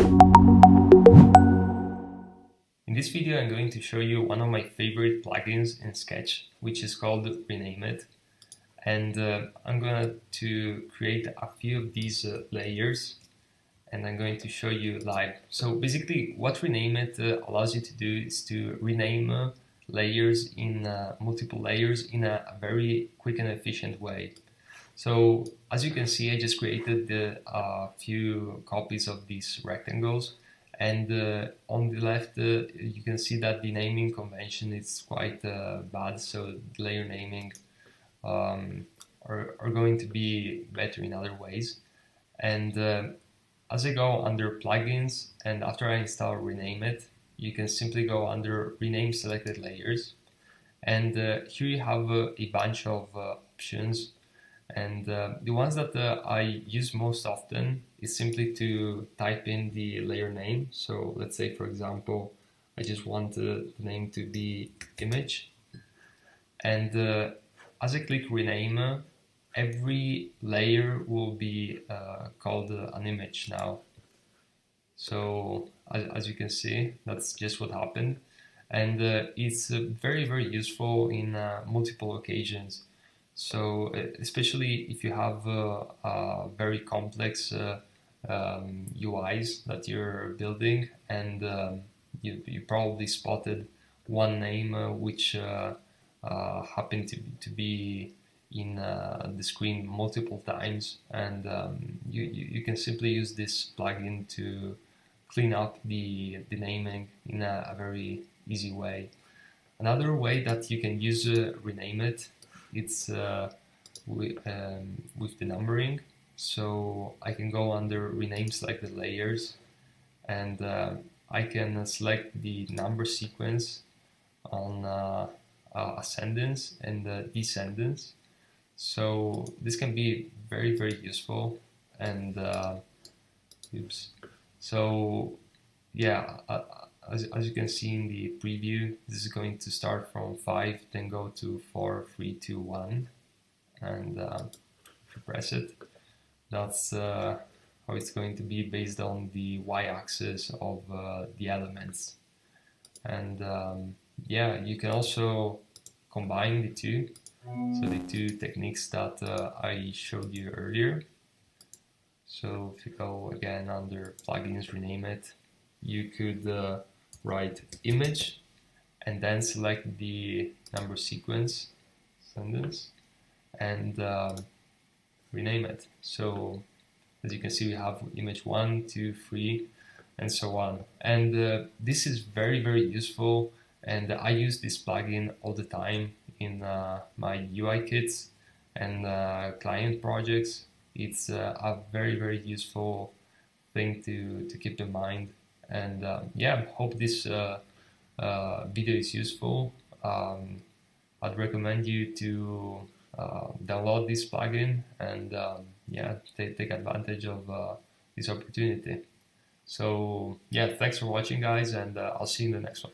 In this video, I'm going to show you one of my favorite plugins in Sketch, which is called Rename It. And I'm going to create a few of these layers, and I'm going to show you live. So basically, what Rename It allows you to do is to rename layers in multiple layers in a very quick and efficient way. So as you can see, I just created a few copies of these rectangles. And on the left, you can see that the naming convention is quite bad, so the layer naming are going to be better in other ways. And as I go under plugins, and after I install Rename It, you can simply go under Rename Selected Layers. And here you have a bunch of options. And the ones that I use most often is simply to type in the layer name. So let's say, for example, I just want the name to be image. And as I click rename, every layer will be called an image now. So as you can see, that's just what happened. And it's very, very useful in multiple occasions. So especially if you have very complex UIs that you're building, and you probably spotted one name which happened to be in the screen multiple times, and you can simply use this plugin to clean up the naming in a very easy way. Another way that you can use Rename It, it's with the numbering. So I can go under Rename Selected Layers, and I can select the number sequence on ascendance and descendance. So this can be very, very useful. And oops. So yeah, as you can see in the preview, this is going to start from 5, then go to 4, 3, 2, 1, and if you press it, that's how it's going to be based on the y-axis of the elements. And yeah, you can also combine the two, so the two techniques that I showed you earlier. So if you go again under plugins, rename it, you could write image and then select the number sequence sentence and rename it. So as you can see, we have image 1, 2, 3, and so on. And this is very, very useful, and I use this plugin all the time in my UI kits and client projects. It's a very, very useful thing to keep in mind. And yeah, hope this video is useful. I'd recommend you to download this plugin and yeah, take advantage of this opportunity. So yeah, thanks for watching, guys, and I'll see you in the next one.